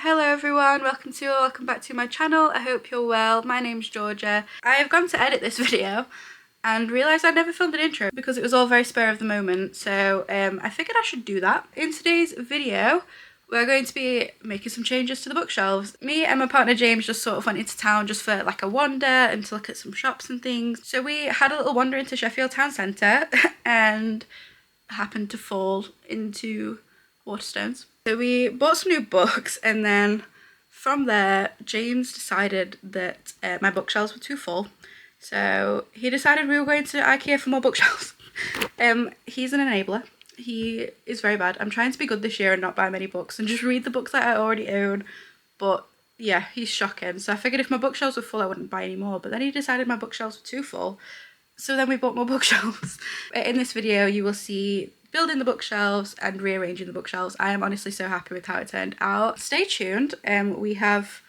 Hello everyone, welcome back to my channel. I hope you're well. My name's Georgia. I have gone to edit this video and realised I never filmed an intro because it was all very spur of the moment, so I figured I should do that. In today's video we're going to be making some changes to the bookshelves. Me and my partner James just sort of went into town just for like a wander and to look at some shops and things. So we had a little wander into Sheffield town centre and happened to fall into Waterstones. So we bought some new books, and then from there James decided that my bookshelves were too full, so he decided we were going to IKEA for more bookshelves. He's an enabler. He is very bad. I'm trying to be good this year and not buy many books and just read the books that I already own, but yeah, he's shocking. So I figured if my bookshelves were full I wouldn't buy any more, but then he decided my bookshelves were too full, so then we bought more bookshelves. In this video you will see building the bookshelves and rearranging the bookshelves. I am honestly so happy with how it turned out. Stay tuned, we have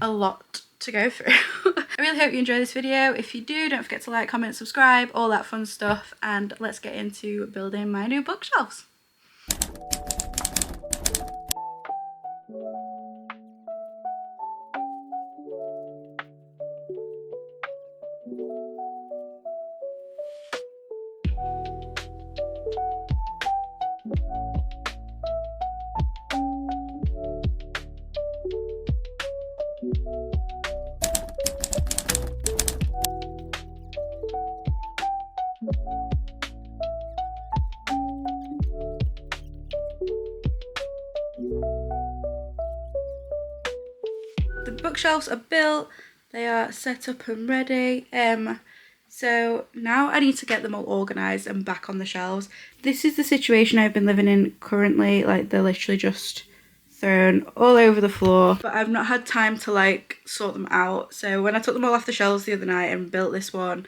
a lot to go through. I really hope you enjoy this video. If you do, don't forget to like, comment, subscribe, all that fun stuff, and let's get into building my new bookshelves. The bookshelves are built, they are set up and ready, so now I need to get them all organised and back on the shelves. This is the situation I've been living in currently, like they're literally just thrown all over the floor, but I've not had time to like sort them out. So when I took them all off the shelves the other night and built this one,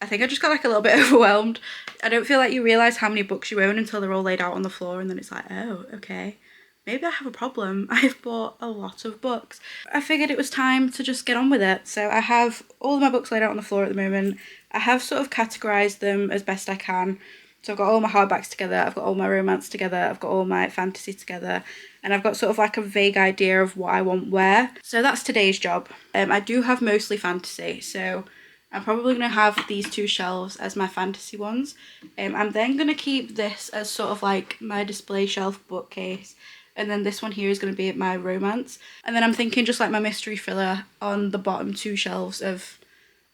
I think I just got like a little bit overwhelmed. I don't feel like you realise how many books you own until they're all laid out on the floor, and then it's like, oh, okay. Maybe I have a problem. I've bought a lot of books. I figured it was time to just get on with it. So I have all of my books laid out on the floor at the moment. I have sort of categorised them as best I can. So I've got all my hardbacks together, I've got all my romance together, I've got all my fantasy together, and I've got sort of like a vague idea of what I want where. So that's today's job. I do have mostly fantasy, so I'm probably going to have these two shelves as my fantasy ones. I'm then going to keep this as sort of like my display shelf bookcase, and then this one here is going to be my romance, and then I'm thinking just like my mystery thriller on the bottom two shelves of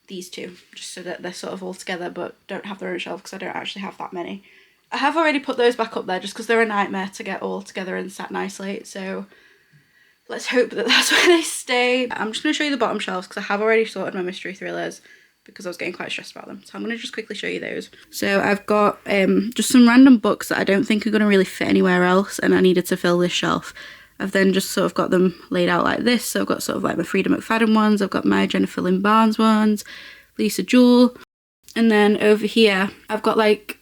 these two, just so that they're sort of all together but don't have their own shelf because I don't actually have that many. I have already put those back up there just because they're a nightmare to get all together and sat nicely, so let's hope that that's where they stay. I'm just going to show you the bottom shelves because I have already sorted my mystery thrillers because I was getting quite stressed about them. So I'm going to just quickly show you those. So I've got just some random books that I don't think are going to really fit anywhere else, and I needed to fill this shelf. I've then just sort of got them laid out like this. So I've got sort of like my Frida McFadden ones, I've got my Jennifer Lynn Barnes ones, Lisa Jewell, and then over here I've got like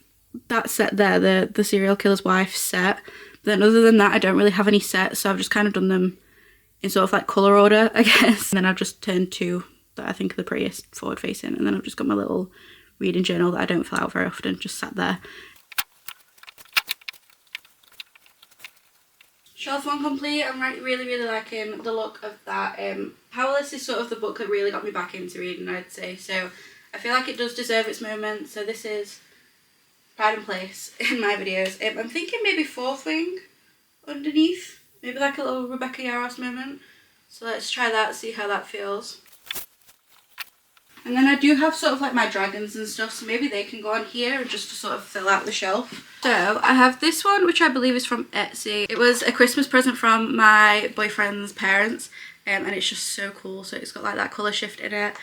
that set there, the serial killer's wife set. But then other than that I don't really have any sets, so I've just kind of done them in sort of like colour order, I guess. And then I've just turned two that I think are the prettiest forward facing, and then I've just got my little reading journal that I don't fill out very often, just sat there. Shelf one complete. I'm really liking the look of that. Powerless is sort of the book that really got me back into reading, I'd say, so I feel like it does deserve its moment. So this is Pride and Place in my videos. I'm thinking maybe Fourth Wing underneath, maybe like a little Rebecca Yarros moment. So let's try that, see how that feels. And then I do have sort of like my dragons and stuff, so maybe they can go on here just to sort of fill out the shelf. So I have this one, which I believe is from Etsy. It was a Christmas present from my boyfriend's parents, and it's just so cool. So it's got like that colour shift in it.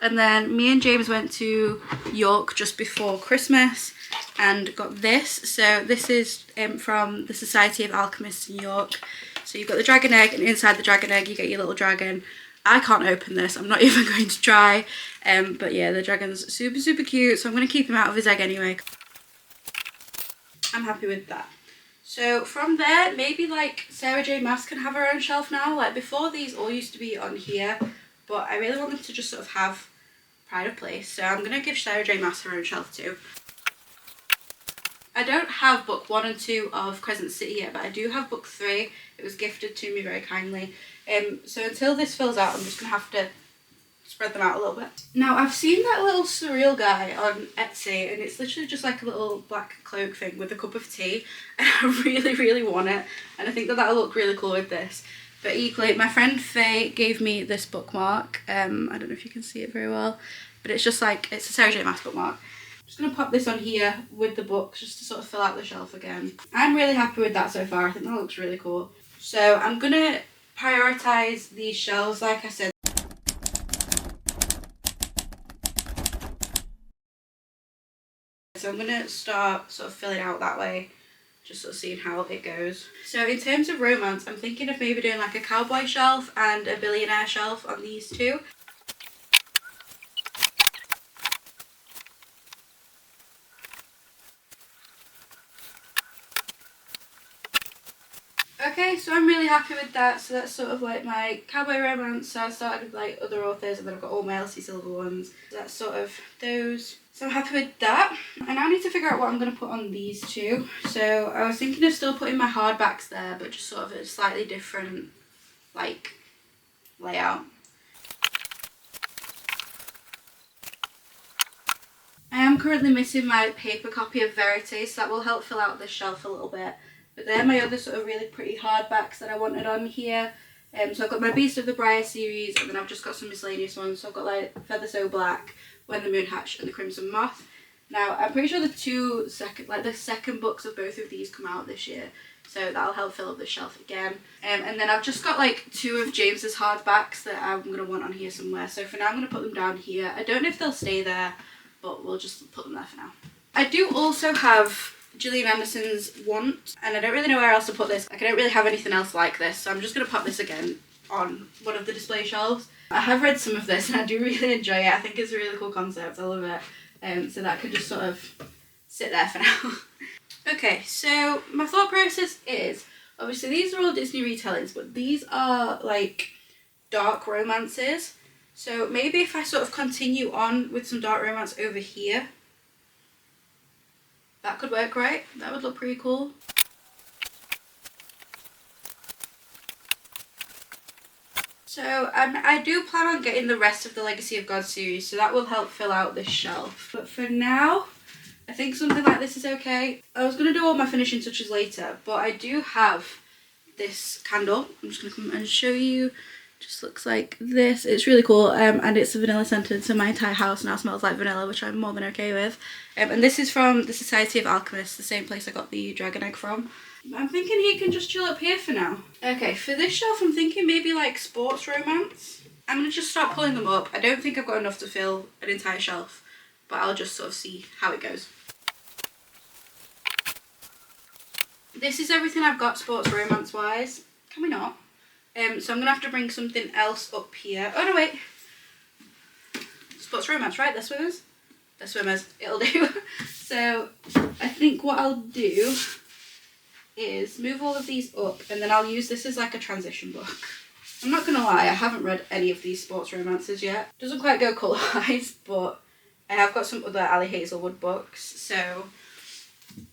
And then me and James went to York just before Christmas and got this. So this is from the Society of Alchemists in York. So you've got the dragon egg, and inside the dragon egg you get your little dragon. I can't open this, I'm not even going to try, but yeah, the dragon's super cute, so I'm going to keep him out of his egg anyway. I'm happy with that. So from there, maybe like Sarah J Maas can have her own shelf now. Like before, these all used to be on here, but I really want them to just sort of have pride of place, so I'm going to give Sarah J Maas her own shelf too. I don't have book 1 and 2 of Crescent City yet, but I do have book 3. It was gifted to me very kindly. So until this fills out, I'm just going to have to spread them out a little bit. Now, I've seen that little surreal guy on Etsy, and it's literally just like a little black cloak thing with a cup of tea, and I really, really want it, and I think that that'll look really cool with this. But equally, my friend Faye gave me this bookmark. I don't know if you can see it very well, but it's just like, it's a Sarah J Maas bookmark. I'm just going to pop this on here with the books just to sort of fill out the shelf again. I'm really happy with that so far. I think that looks really cool. So I'm going to prioritise these shelves, like I said. So I'm going to start sort of filling out that way, just sort of seeing how it goes. So in terms of romance, I'm thinking of maybe doing like a cowboy shelf and a billionaire shelf on these two. Okay, so I'm really happy with that. So that's sort of like my cowboy romance. So I started with like other authors, and then I've got all my Elsie Silver ones. So that's sort of those. So I'm happy with that. I now need to figure out what I'm going to put on these two. So I was thinking of still putting my hardbacks there, but just sort of a slightly different like layout. I am currently missing my paper copy of Verity, so that will help fill out this shelf a little bit. But they're my other sort of really pretty hardbacks that I wanted on here. So I've got my Beast of the Briar series, and then I've just got some miscellaneous ones. So I've got like Feather So Black, When the Moon Hatched, and The Crimson Moth. Now I'm pretty sure the second books of both of these come out this year, so that'll help fill up the shelf again. And then I've just got like 2 of James's hardbacks that I'm going to want on here somewhere. So for now I'm going to put them down here. I don't know if they'll stay there, but we'll just put them there for now. I do also have Gillian Anderson's Want, and I don't really know where else to put this. I don't really have anything else like this, so I'm just going to pop this again on one of the display shelves. I have read some of this and I do really enjoy it. I think it's a really cool concept. I love it. So that could just sort of sit there for now. Okay, so my thought process is, obviously these are all Disney retellings, but these are like dark romances. So maybe if I sort of continue on with some dark romance over here, that could work, right? That would look pretty cool. So I do plan on getting the rest of the Legacy of God series, so that will help fill out this shelf. But for now, I think something like this is okay. I was going to do all my finishing touches later, but I do have this candle. I'm just going to come and show you. Just looks like this. It's really cool, and it's vanilla scented, so my entire house now smells like vanilla, which I'm more than okay with. And this is from the Society of Alchemists, the same place I got the dragon egg from. I'm thinking he can just chill up here for now. Okay, for this shelf I'm thinking maybe like sports romance. I'm going to just start pulling them up. I don't think I've got enough to fill an entire shelf, but I'll just sort of see how it goes. This is everything I've got sports romance wise. Can we not? So I'm going to have to bring something else up here. Oh no, wait. Sports romance, right? They're swimmers? They're swimmers. It'll do. So I think what I'll do is move all of these up, and then I'll use this as like a transition book. I'm not going to lie, I haven't read any of these sports romances yet. Doesn't quite go colour-wise, but I have got some other Ali Hazelwood books, so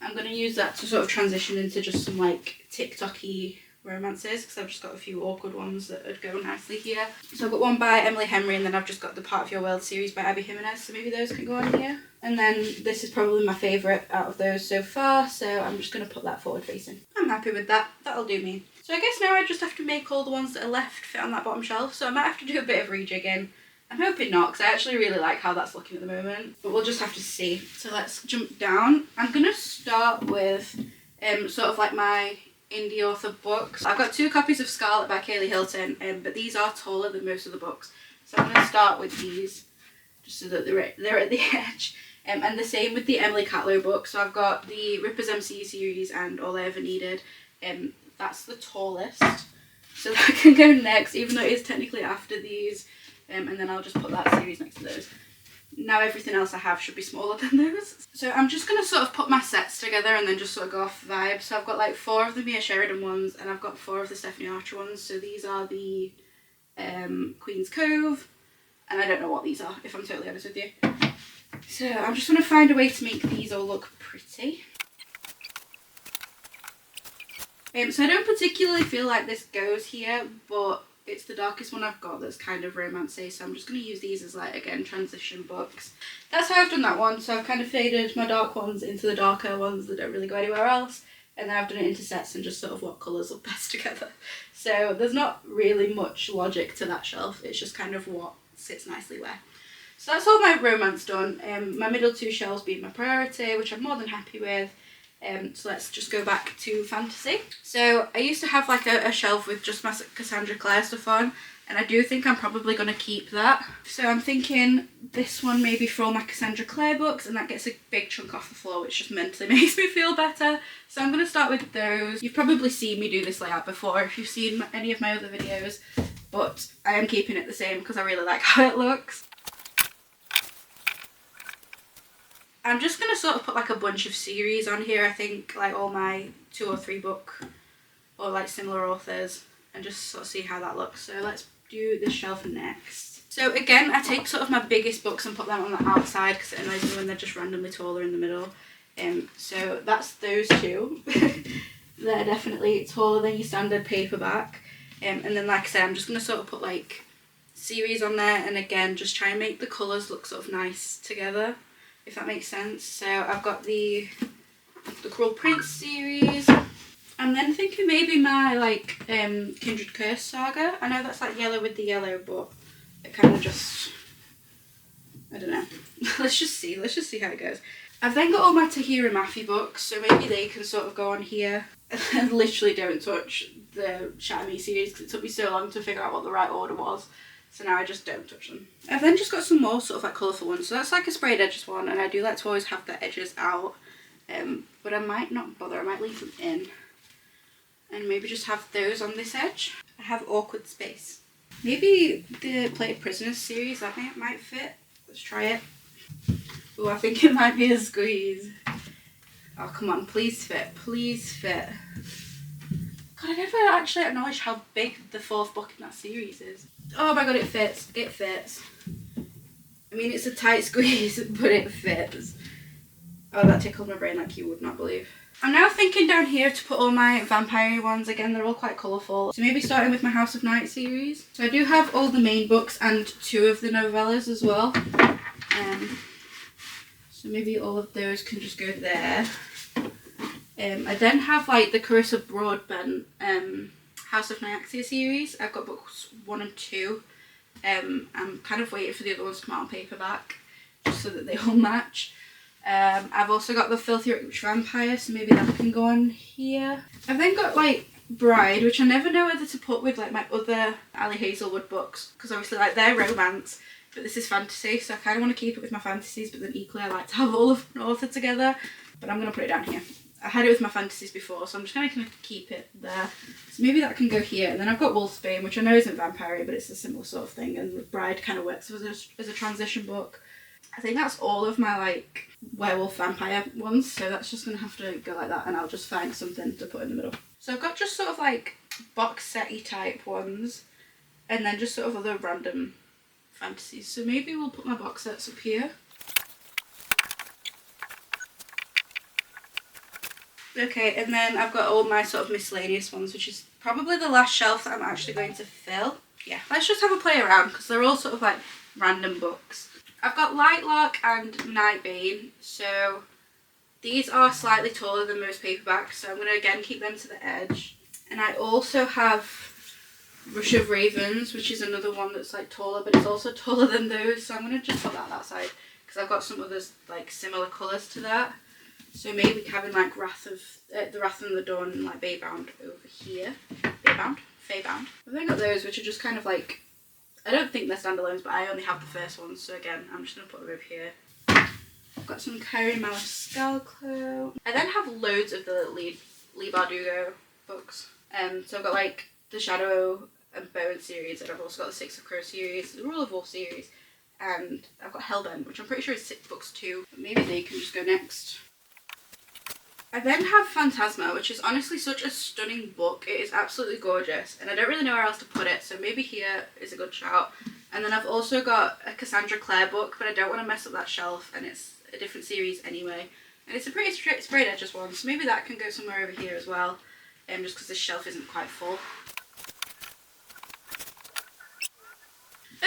I'm going to use that to sort of transition into just some like TikTok-y romances, because I've just got a few awkward ones that would go nicely here. So I've got one by Emily Henry, and then I've just got the Part of Your World series by Abby Jimenez, so maybe those can go on here. And then this is probably my favourite out of those so far, so I'm just going to put that forward facing. I'm happy with that. That'll do me. So I guess now I just have to make all the ones that are left fit on that bottom shelf, so I might have to do a bit of rejigging. I'm hoping not, because I actually really like how that's looking at the moment, but we'll just have to see. So let's jump down. I'm going to start with sort of like my indie author books. I've got 2 copies of Scarlet by Kaylee Hilton, but these are taller than most of the books. So I'm going to start with these, just so that they're at the edge. And the same with the Emily Catlow book. So I've got the Ripper's MCU series and All I Ever Needed. That's the tallest. So that can go next, even though it is technically after these. And then I'll just put that series next to those. Now everything else I have should be smaller than those. So I'm just going to sort of put my sets together and then just sort of go off vibe. So I've got like 4 of the Mia Sheridan ones, and I've got 4 of the Stephanie Archer ones. So these are the Queen's Cove, and I don't know what these are, if I'm totally honest with you. So I'm just going to find a way to make these all look pretty. So I don't particularly feel like this goes here, but it's the darkest one I've got that's kind of romancy, so I'm just going to use these as, like, again, transition books. That's how I've done that one. So I've kind of faded my dark ones into the darker ones that don't really go anywhere else, and then I've done it into sets and just sort of what colours look best together. So there's not really much logic to that shelf, it's just kind of what sits nicely where. So that's all my romance done. My middle two shelves being my priority, which I'm more than happy with. So let's just go back to fantasy. So I used to have like a shelf with just my Cassandra Clare stuff on, and I do think I'm probably going to keep that. So I'm thinking this one maybe for all my Cassandra Clare books, and that gets a big chunk off the floor, which just mentally makes me feel better. So I'm going to start with those. You've probably seen me do this layout before if you've seen any of my other videos, but I am keeping it the same because I really like how it looks. I'm just going to sort of put like a bunch of series on here, I think, like all my 2 or 3 book or like similar authors, and just sort of see how that looks. So let's do this shelf next. So again, I take sort of my biggest books and put them on the outside because it annoys me when they're just randomly taller in the middle. So that's those 2. They're definitely taller than your standard paperback. And then, like I said, I'm just going to sort of put like series on there, and again, just try and make the colours look sort of nice together, if that makes sense. So I've got the Cruel Prince series. I'm then thinking maybe my like Kindred Curse saga. I know that's like yellow with the yellow, but it kind of just, I don't know. let's just see how it goes. I've then got all my Tahira Mafi books, so maybe they can sort of go on here. And literally don't touch the Shatter Me series because it took me so long to figure out what the right order was. So now I just don't touch them. I've then just got some more sort of like colourful ones. So that's like a sprayed edges one, and I do like to always have the edges out. But I might not bother, I might leave them in. And maybe just have those on this edge. I have Awkward Space. Maybe the Plated Prisoners series, that might fit. Let's try it. Oh, I think it might be a squeeze. Oh, come on, please fit, please fit. God, I never actually acknowledged how big the 4th book in that series is. Oh my god, it fits. It fits. I mean, it's a tight squeeze, but it fits. Oh, that tickled my brain like you would not believe. I'm now thinking down here to put all my vampire ones. Again, they're all quite colourful. So maybe starting with my House of Night series. So I do have all the main books and 2 of the novellas as well. So maybe all of those can just go there. I then have like the Carissa Broadbent House of Nyaxia series. I've got books 1 and 2. I'm kind of waiting for the other ones to come out on paperback, just so that they all match. I've also got the Filthy Rich Vampire, so maybe that can go on here. I've then got like Bride, which I never know whether to put with like my other Ali Hazelwood books, because obviously like they're romance, but this is fantasy, so I kind of want to keep it with my fantasies, but then equally I like to have all of an author together. But I'm going to put it down here. I had it with my fantasies before, so I'm just going to keep it there. So maybe that can go here. And then I've got Wolfsbane, which I know isn't vampire, but it's a similar sort of thing. And Bride kind of works as a transition book. I think that's all of my like werewolf vampire ones, so that's just going to have to go like that, and I'll just find something to put in the middle. So I've got just sort of like box set-y type ones, and then just sort of other random fantasies. So maybe we'll put my box sets up here. Okay, and then I've got all my sort of miscellaneous ones, which is probably the last shelf that I'm actually going to fill. Yeah, let's just have a play around because they're all sort of like random books. I've got Lightlark and Nightbane, so these are slightly taller than most paperbacks, so I'm going to again keep them to the edge. And I also have Rush of Ravens, which is another one that's like taller, but it's also taller than those, so I'm going to just put that side because I've got some others like similar colours to that. So maybe having like the Wrath and the Dawn and like Baybound over here. Faybound. I've then got those which are just kind of like, I don't think they're standalones, but I only have the first one, so again, I'm just going to put them over here. I've got some Kyrie Malascalco. I then have loads of the Lee Bardugo books. So I've got like the Shadow and Bone series, and I've also got the Six of Crows series, the Rule of Wolf series, and I've got Hellbent, which I'm pretty sure is 6 books too, but maybe they can just go next. I then have Phantasma, which is honestly such a stunning book. It is absolutely gorgeous, and I don't really know where else to put it, so maybe here is a good shout. And then I've also got a Cassandra Clare book, but I don't want to mess up that shelf, and it's a different series anyway. And it's a pretty sprayed edges one, so maybe that can go somewhere over here as well. just because this shelf isn't quite full.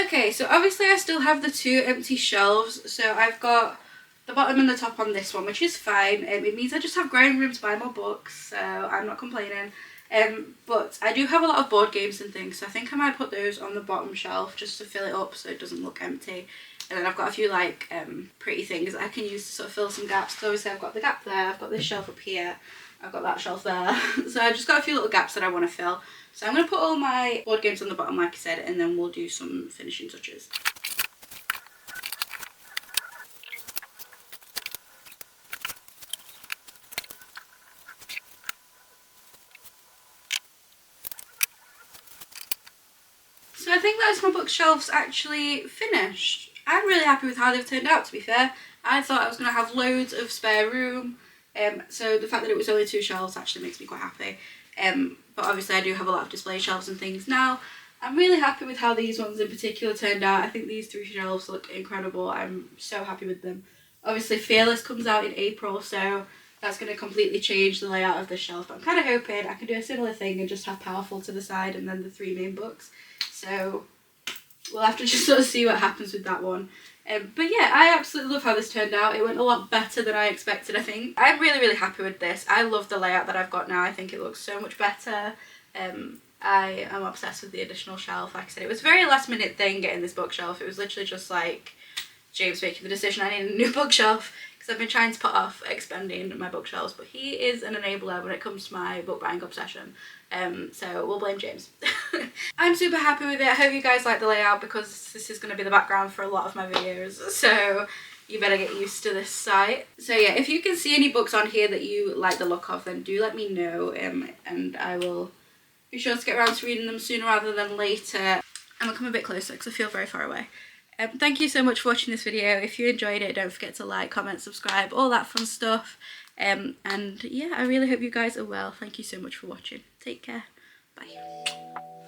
Okay, so obviously I still have the 2 empty shelves, so I've got the bottom and the top on this one, which is fine. It means I just have growing room to buy more books, so I'm not complaining. But I do have a lot of board games and things, so I think I might put those on the bottom shelf just to fill it up so it doesn't look empty. And then I've got a few like pretty things I can use to sort of fill some gaps. So obviously I've got the gap there, I've got this shelf up here, I've got that shelf there. So I've just got a few little gaps that I want to fill. So I'm going to put all my board games on the bottom like I said, and then we'll do some finishing touches. So I think that's my bookshelves actually finished. I'm really happy with how they've turned out, to be fair. I thought I was going to have loads of spare room, so the fact that it was only 2 shelves actually makes me quite happy. But obviously I do have a lot of display shelves and things now. I'm really happy with how these ones in particular turned out. I think these 3 shelves look incredible. I'm so happy with them. Obviously Fearless comes out in April, so that's going to completely change the layout of the shelf. But I'm kind of hoping I can do a similar thing and just have Powerful to the side and then the 3 main books. So we'll have to just sort of see what happens with that one. But yeah, I absolutely love how this turned out. It went a lot better than I expected, I think. I'm really, really happy with this. I love the layout that I've got now. I think it looks so much better. I am obsessed with the additional shelf. Like I said, it was a very last minute thing getting this bookshelf. It was literally just like James making the decision I need a new bookshelf, because I've been trying to put off expanding my bookshelves, but he is an enabler when it comes to my book buying obsession. So we'll blame James. I'm super happy with it. I hope you guys like the layout, because this is going to be the background for a lot of my videos, so you better get used to this site. So yeah, if you can see any books on here that you like the look of, then do let me know, and I will be sure to get around to reading them sooner rather than later. I'm gonna come a bit closer because I feel very far away. Thank you so much for watching this video. If you enjoyed it, don't forget to like, comment, subscribe, all that fun stuff. And yeah, I really hope you guys are well. Thank you so much for watching. Take care. Bye.